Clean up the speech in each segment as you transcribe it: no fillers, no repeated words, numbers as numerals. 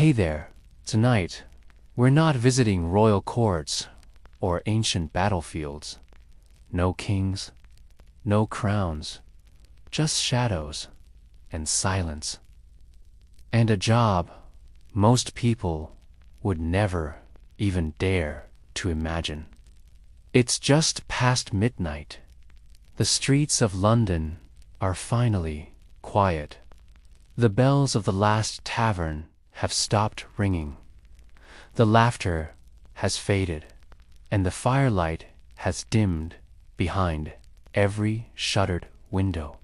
Hey there, tonight, we're not visiting royal courts or ancient battlefields. No kings, no crowns, just shadows and silence. And a job most people would never even dare to imagine. It's just past midnight. The streets of London are finally quiet. The bells of the last tavern have stopped ringing. The laughter has faded, and the firelight has dimmed behind every shuttered window.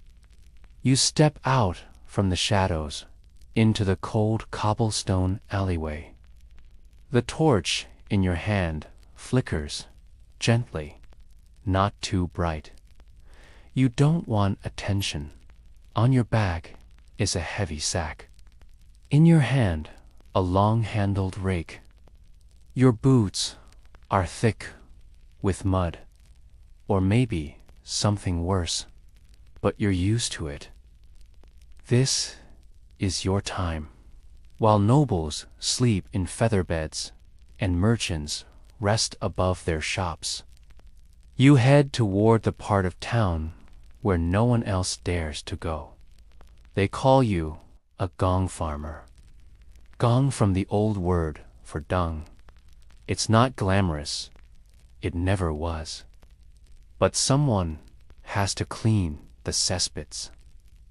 You step out from the shadows into the cold cobblestone alleyway. The torch in your hand flickers gently, not too bright. You don't want attention. On your back is a heavy sack. In your hand, a long-handled rake. Your boots are thick with mud, or maybe something worse, but you're used to it. This is your time. While nobles sleep in feather beds and merchants rest above their shops, you head toward the part of town where no one else dares to go. They call you a Gong Farmer. Gong from the old word for dung. It's not glamorous. It never was. But someone has to clean the cesspits,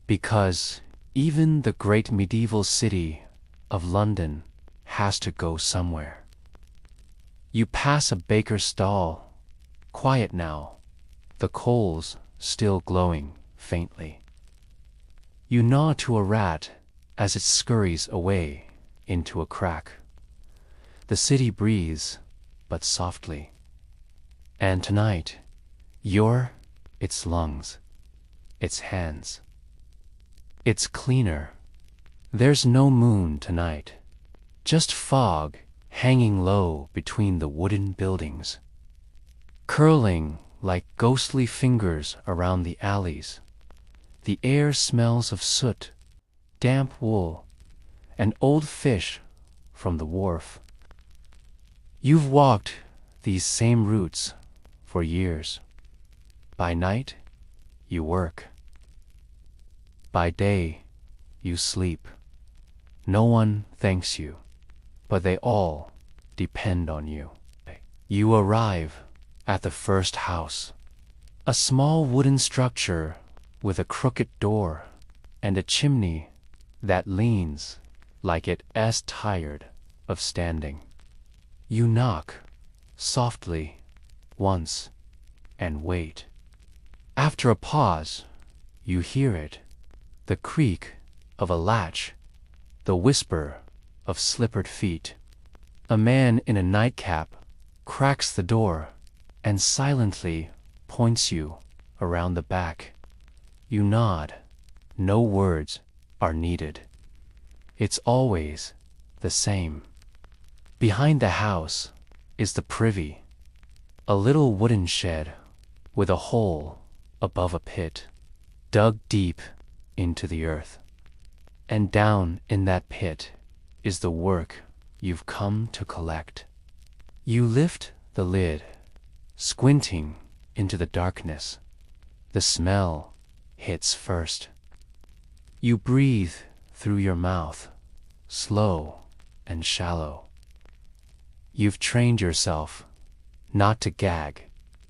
because even the great medieval city of London has to go somewhere. You pass a baker's stall, quiet now, the coals still glowing faintly. You gnaw to a rat as it scurries away into a crack. The city breathes, but softly. And tonight, you're its lungs, its hands. It's cleaner. There's no moon tonight, just fog hanging low between the wooden buildings, curling like ghostly fingers around the alleys. The air smells of soot, damp wool, and old fish from the wharf. You've walked these same routes for years. By night, you work. By day, you sleep. No one thanks you, but they all depend on you. You arrive at the first house, a small wooden structure with a crooked door and a chimney that leans like it's tired of standing. You knock softly once and wait. After a pause, you hear it, the creak of a latch, the whisper of slippered feet. A man in a nightcap cracks the door and silently points you around the back. You nod. No words are needed. It's always the same. Behind the house is the privy, a little wooden shed with a hole above a pit, dug deep into the earth. And down in that pit is the work you've come to collect. You lift the lid, squinting into the darkness. The smell hits first. You breathe through your mouth, slow and shallow. You've trained yourself not to gag.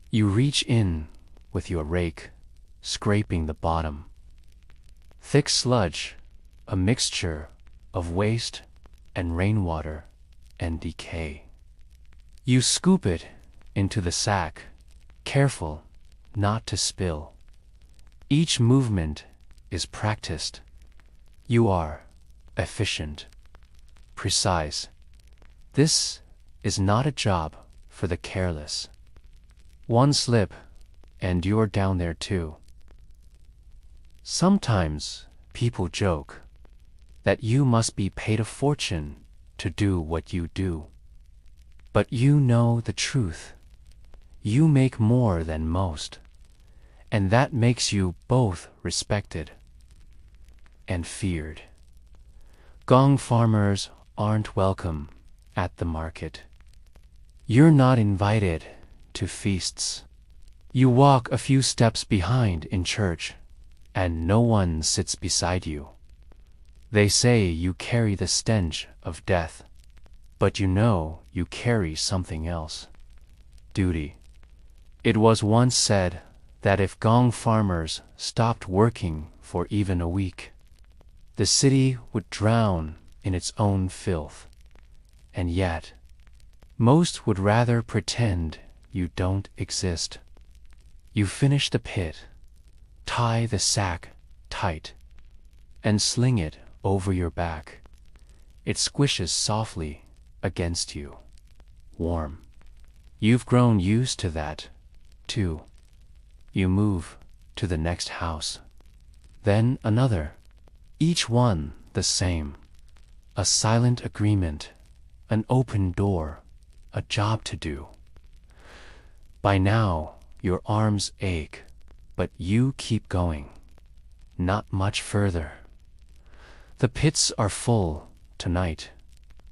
You reach in with your rake, scraping the bottom. Thick sludge, a mixture of waste and rainwater and decay. You scoop it into the sack, careful not to spill. Each movement is practiced. You are efficient, precise. This is not a job for the careless. One slip, and you're down there too. Sometimes people joke that you must be paid a fortune to do what you do. But you know the truth. You make more than most, and that makes you both respected and feared. Gong farmers aren't welcome at the market. You're not invited to feasts. You walk a few steps behind in church, and no one sits beside you. They say you carry the stench of death, but you know you carry something else. Duty. It was once said that if Gong Farmers stopped working for even a week, the city would drown in its own filth. And yet, most would rather pretend you don't exist. You finish the pit, tie the sack tight, and sling it over your back. It squishes softly against you, warm. You've grown used to that, too. You move to the next house, then another, each one the same. A silent agreement, an open door, a job to do. By now, your arms ache, but you keep going. Not much further. The pits are full tonight,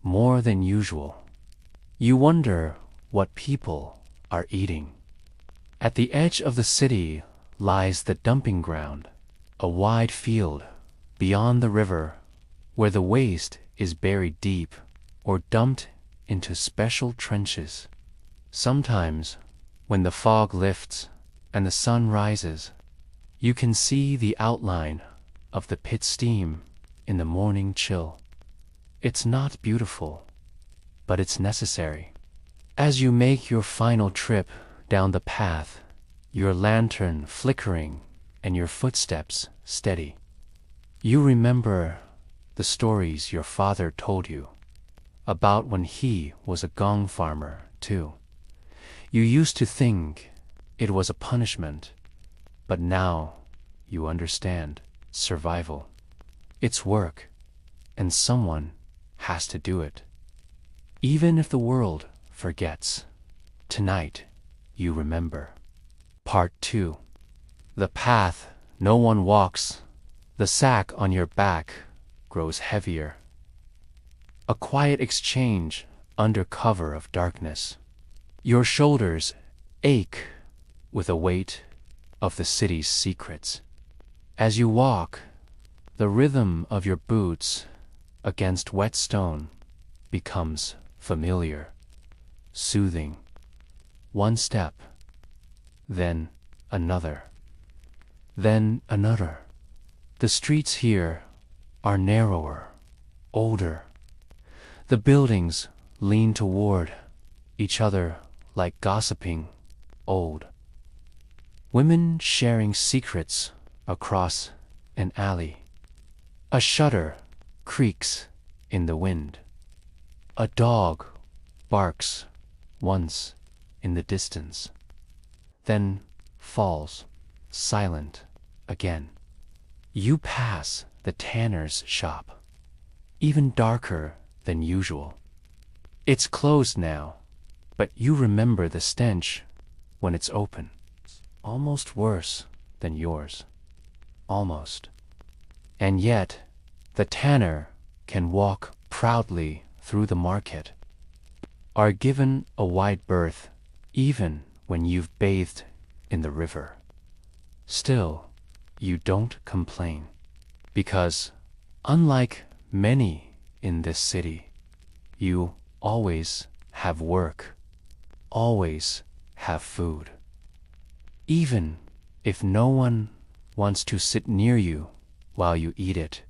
more than usual. You wonder what people are eating. At the edge of the city lies the dumping ground, a wide field beyond the river where the waste is buried deep or dumped into special trenches. Sometimes, when the fog lifts and the sun rises, you can see the outline of the pit steam in the morning chill. It's not beautiful, but it's necessary. As you make your final trip down the path, your lantern flickering and your footsteps steady, you remember the stories your father told you about when he was a gong farmer, too. You used to think it was a punishment, but now you understand survival. It's work, and someone has to do it. Even if the world forgets, tonight you remember. Part 2. The path no one walks, the sack on your back grows heavier. A quiet exchange under cover of darkness. Your shoulders ache with the weight of the city's secrets. As you walk, the rhythm of your boots against wet stone becomes familiar, soothing. One step, then another, then another. The streets here are narrower, older. The buildings lean toward each other like gossiping old. Women sharing secrets across an alley. A shutter creaks in the wind. A dog barks once in the distance, then falls silent again. You pass the tanner's shop, even darker than usual. It's closed now, but you remember the stench when it's open. Almost worse than yours. Almost. And yet, the tanner can walk proudly through the market, are given a wide berth even when you've bathed in the river. Still, you don't complain, because, unlike many in this city, you always have work, always have food. Even if no one wants to sit near you while you eat it,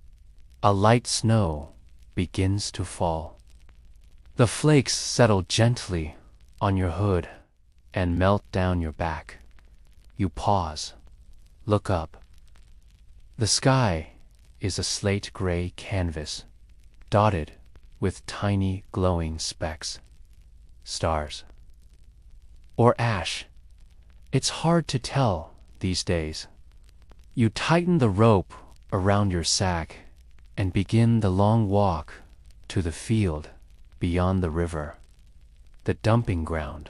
a light snow begins to fall. The flakes settle gently on your hood and melt down your back. You pause, look up. The sky is a slate-gray canvas, dotted with tiny glowing specks. Stars. Or ash. It's hard to tell these days. You tighten the rope around your sack and begin the long walk to the field beyond the river, the dumping ground.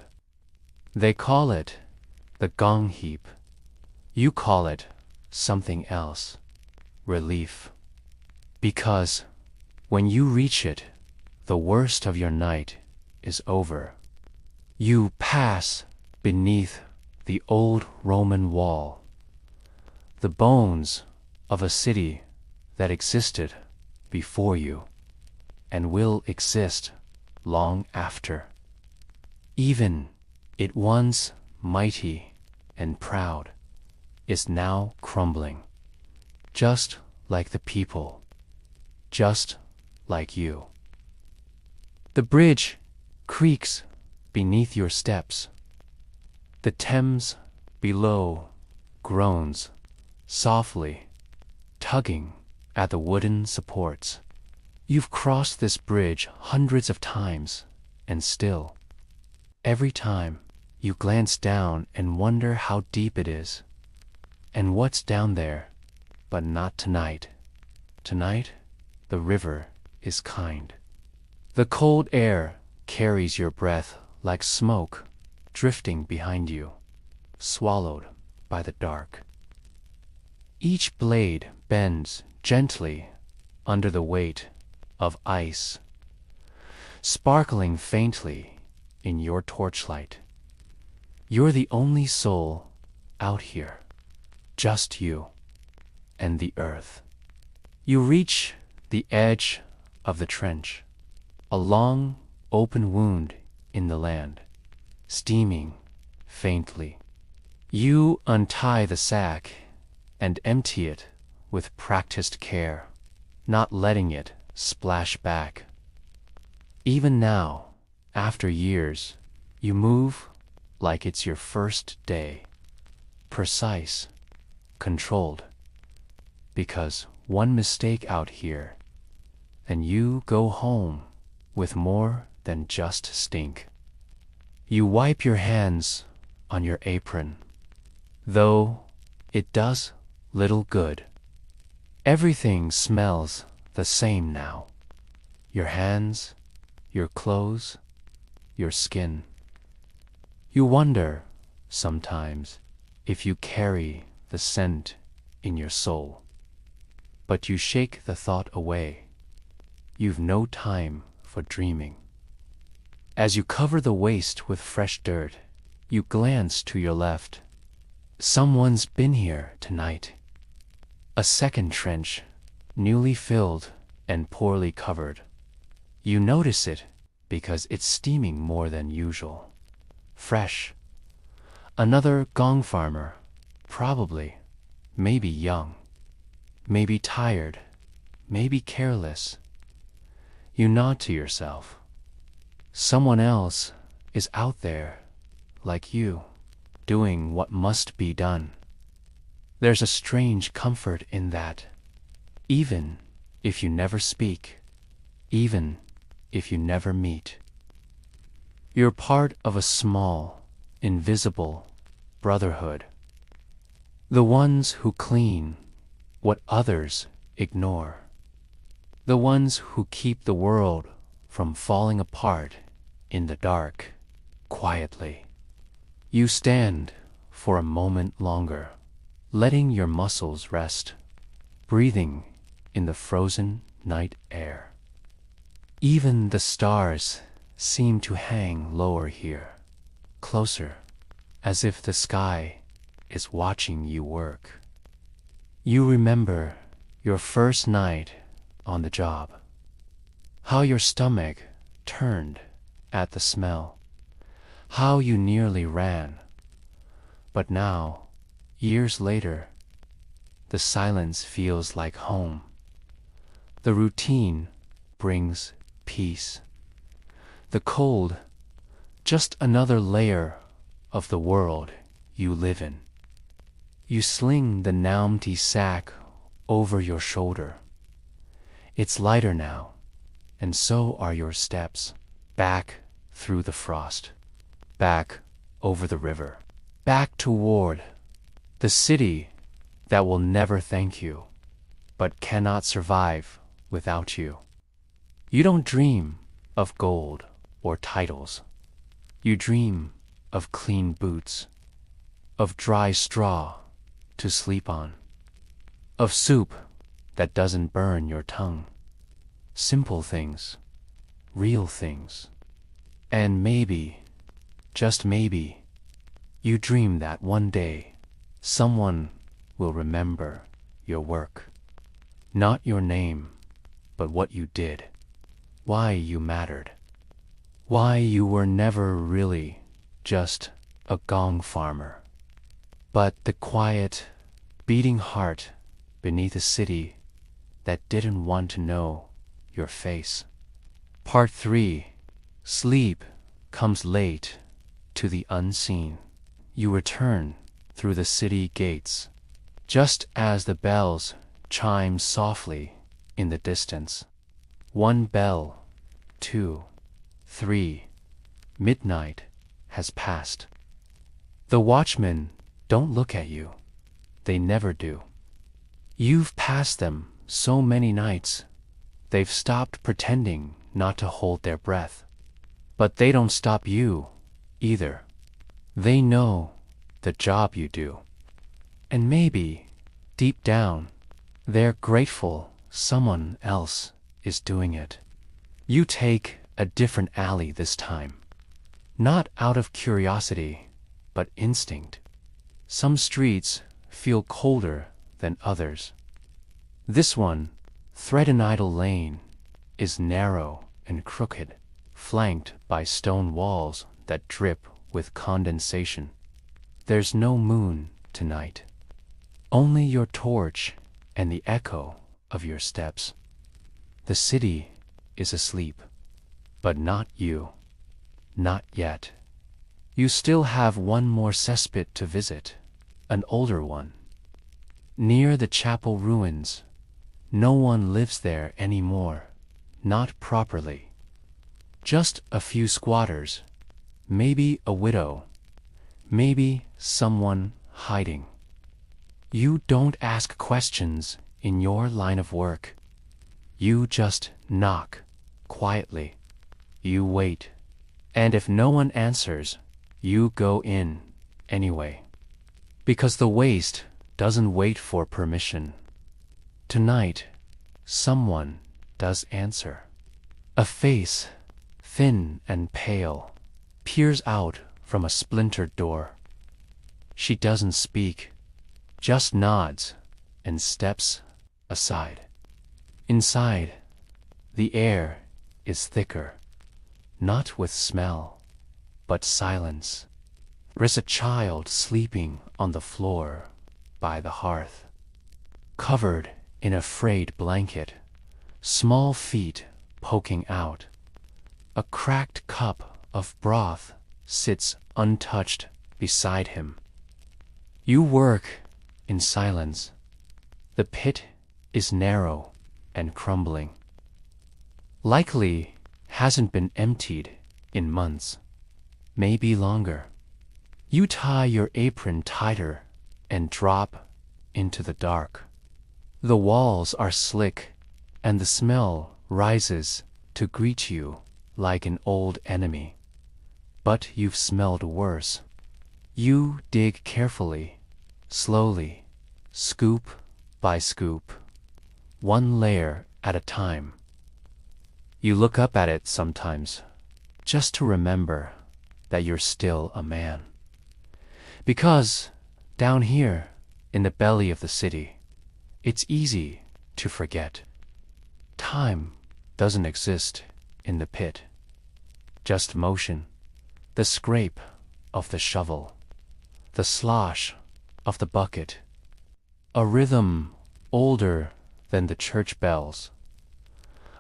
They call it the gong heap. You call it something else, relief. Because when you reach it, the worst of your night is over. You pass beneath the old Roman wall, the bones of a city that existed before you and will exist long after. Even it once mighty and proud is now crumbling, just like the people, just like you. The bridge creaks beneath your steps. The Thames below groans softly, tugging at the wooden supports. You've crossed this bridge hundreds of times, and still, every time you glance down and wonder how deep it is, and what's down there. But not tonight. Tonight, the river is kind. The cold air carries your breath like smoke drifting behind you, swallowed by the dark. Each blade bends gently under the weight of ice, sparkling faintly in your torchlight. You're the only soul out here, just you and the earth. You reach the edge of the trench, a long open wound in the land, steaming faintly. You untie the sack and empty it with practiced care, not letting it splash back. Even now, after years, you move like it's your first day, precise, controlled, because one mistake out here, and you go home with more than just stink. You wipe your hands on your apron, though it does little good. Everything smells the same now. Your hands, your clothes, your skin. You wonder, sometimes, if you carry the scent in your soul. But you shake the thought away. You've no time for dreaming. As you cover the waist with fresh dirt, you glance to your left. Someone's been here tonight. A second trench, newly filled and poorly covered. You notice it because it's steaming more than usual. Fresh. Another Gong Farmer, probably, maybe young, maybe tired, maybe careless. You nod to yourself. Someone else is out there, like you, doing what must be done. There's a strange comfort in that, even if you never speak, even if you never meet. You're part of a small, invisible brotherhood. The ones who clean what others ignore. The ones who keep the world from falling apart in the dark, quietly. You stand for a moment longer, letting your muscles rest, breathing in the frozen night air. Even the stars seem to hang lower here, closer, as if the sky is watching you work. You remember your first night on the job, how your stomach turned at the smell, how you nearly ran. But now, years later, the silence feels like home. The routine brings peace. The cold, just another layer of the world you live in. You sling the empty sack over your shoulder. It's lighter now, and so are your steps, back through the frost, back over the river, back toward the city that will never thank you, but cannot survive without you. You don't dream of gold or titles. You dream of clean boots, of dry straw to sleep on, of soup that doesn't burn your tongue. Simple things, real things. And maybe, just maybe, you dream that one day someone will remember your work. Not your name, but what you did. Why you mattered. Why you were never really just a Gong Farmer, but the quiet, beating heart beneath a city that didn't want to know your face. Part 3. Sleep comes late to the unseen. You return through the city gates, just as the bells chime softly in the distance. 1 bell, 2, 3. Midnight has passed. The watchmen don't look at you. They never do. You've passed them so many nights, they've stopped pretending not to hold their breath. But they don't stop you, either. They know the job you do. And maybe, deep down, they're grateful someone else is doing it. You take a different alley this time. Not out of curiosity, but instinct. Some streets feel colder than others. This one, Thread and Idle Lane, is narrow and crooked, flanked by stone walls that drip with condensation. There's no moon tonight. Only your torch and the echo of your steps. The city is asleep, but not you. Not yet. You still have one more cesspit to visit, an older one. Near the chapel ruins. No one lives there anymore, not properly. Just a few squatters, maybe a widow, maybe someone hiding. You don't ask questions in your line of work. You just knock quietly. You wait. And if no one answers, you go in anyway. Because the waste doesn't wait for permission. Tonight, someone does answer. A face, thin and pale, peers out from a splintered door. She doesn't speak, just nods and steps aside. Inside, the air is thicker, not with smell, but silence. There's a child sleeping on the floor by the hearth, covered in a frayed blanket, small feet poking out. A cracked cup of broth sits untouched beside him. You work in silence. The pit is narrow and crumbling. Likely hasn't been emptied in months, maybe longer. You tie your apron tighter and drop into the dark. The walls are slick, and the smell rises to greet you like an old enemy. But you've smelled worse. You dig carefully, slowly, scoop by scoop, one layer at a time. You look up at it sometimes, just to remember that you're still a man. Because down here, in the belly of the city, it's easy to forget. Time doesn't exist in the pit. Just motion, the scrape of the shovel, the slosh of the bucket, a rhythm older than the church bells,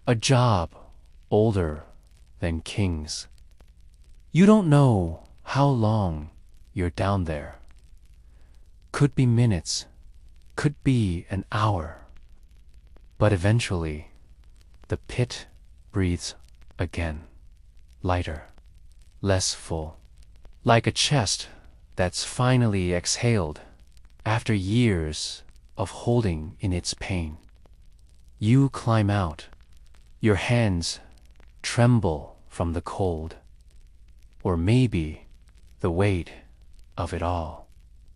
a job older than kings. You don't know how long you're down there. Could be minutes, could be an hour. But eventually, the pit breathes again, lighter, less full, like a chest that's finally exhaled after years of holding in its pain. You climb out. Your hands tremble from the cold, or maybe the weight of it all.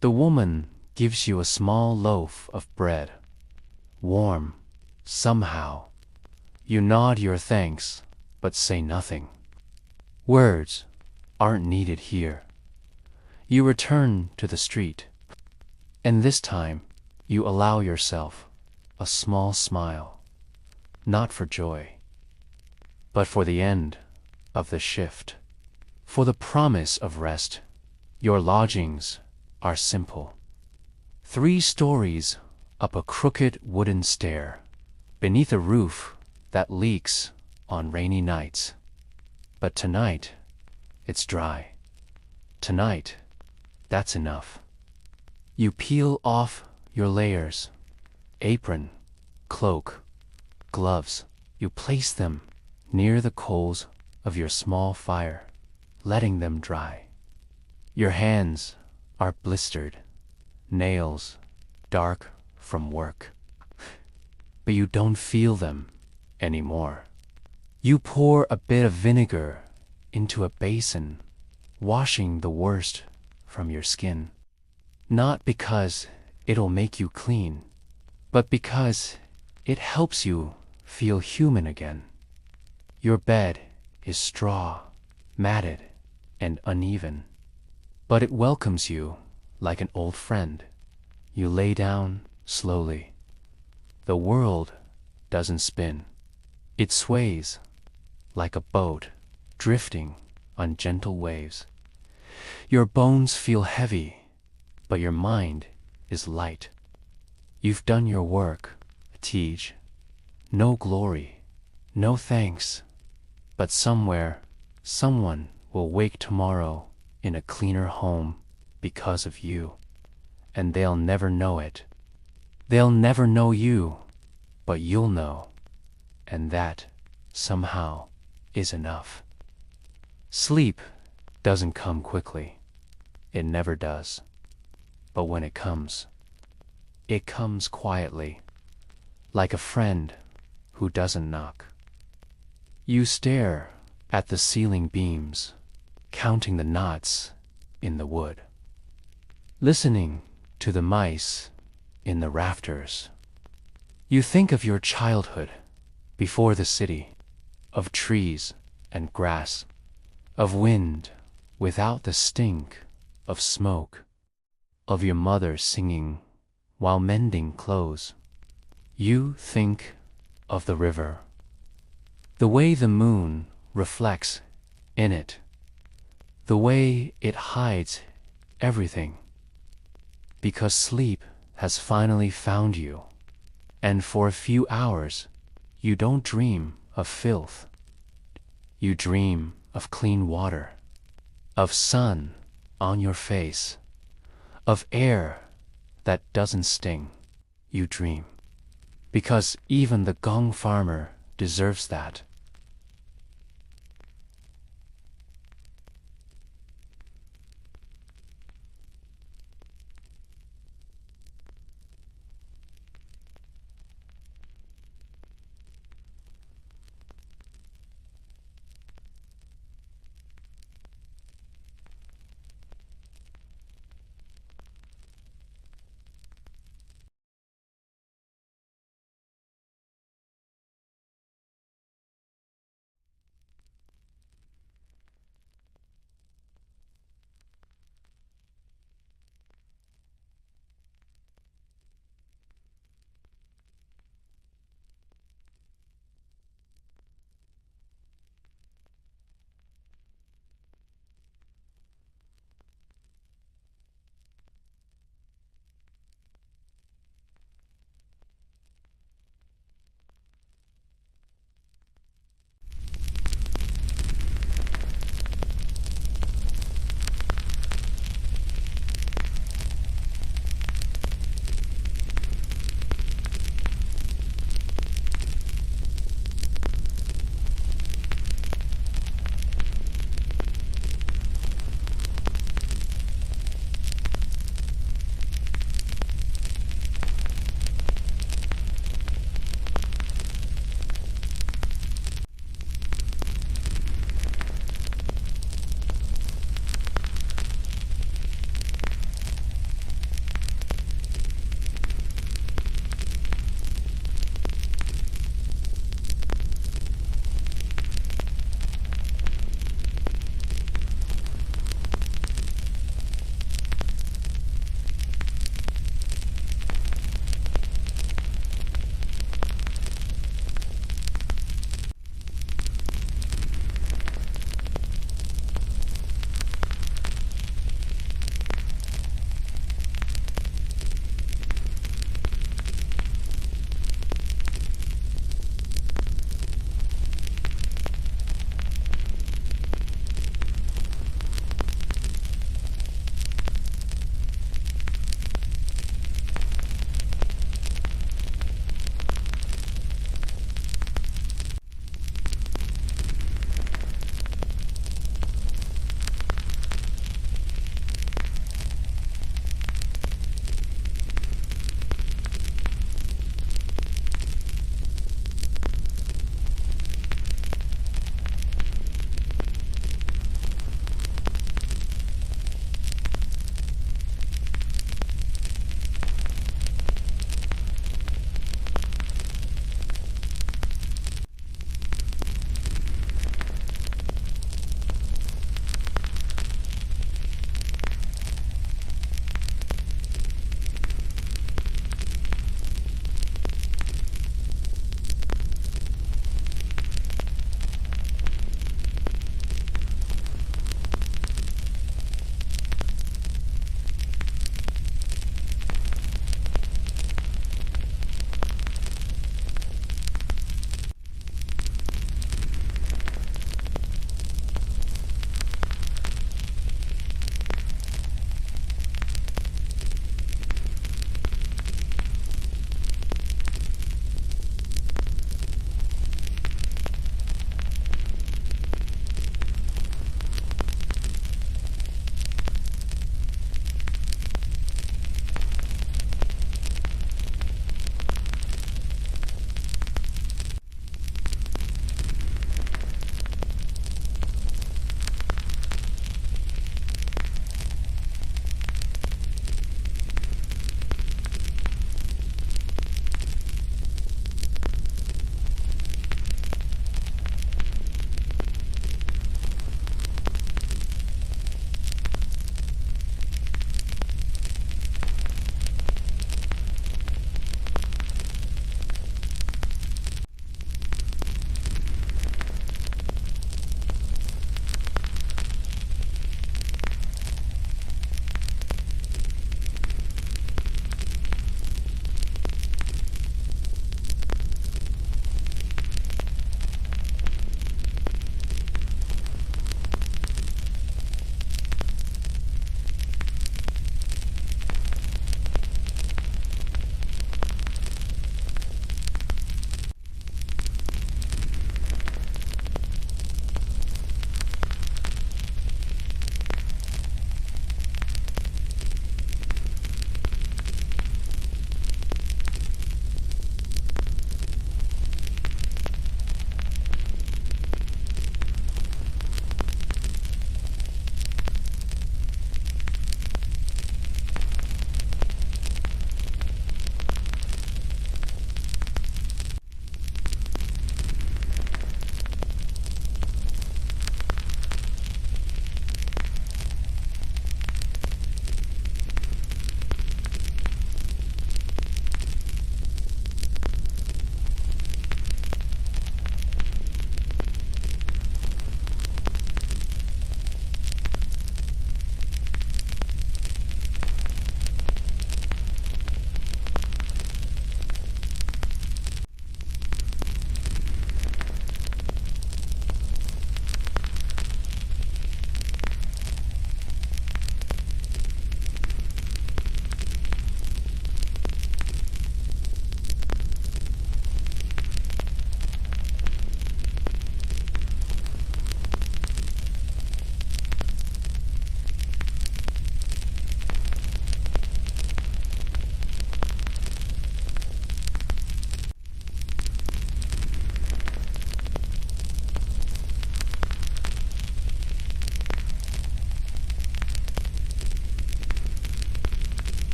The woman gives you a small loaf of bread, warm, somehow. You nod your thanks, but say nothing. Words aren't needed here. You return to the street, and this time you allow yourself a small smile, not for joy, but for the end of the shift, for the promise of rest. Your lodgings are simple. 3 stories up a crooked wooden stair, beneath a roof that leaks on rainy nights. But tonight, it's dry. Tonight, that's enough. You peel off your layers, apron, cloak, gloves. You place them near the coals of your small fire, letting them dry. Your hands are blistered, nails dark from work, but you don't feel them anymore. You pour a bit of vinegar into a basin, washing the worst from your skin, not because it'll make you clean, but because it helps you feel human again. Your bed is straw, matted, and uneven, but it welcomes you like an old friend. You lay down slowly. The world doesn't spin. It sways like a boat drifting on gentle waves. Your bones feel heavy, but your mind is light. You've done your work, Tej. No glory, no thanks, but somewhere, someone will wake tomorrow in a cleaner home because of you, and they'll never know it. They'll never know you, but you'll know, and that, somehow, is enough. Sleep doesn't come quickly. It never does. But when it comes quietly, like a friend who doesn't knock. You stare at the ceiling beams, counting the knots in the wood, listening to the mice in the rafters. You think of your childhood before the city, of trees and grass, of wind without the stink of smoke, of your mother singing while mending clothes. You think of the river, the way the moon reflects in it, the way it hides everything, because sleep has finally found you, and for a few hours you don't dream of filth. You dream of clean water, of sun on your face, of air that doesn't sting. You dream, because even the Gong Farmer deserves that.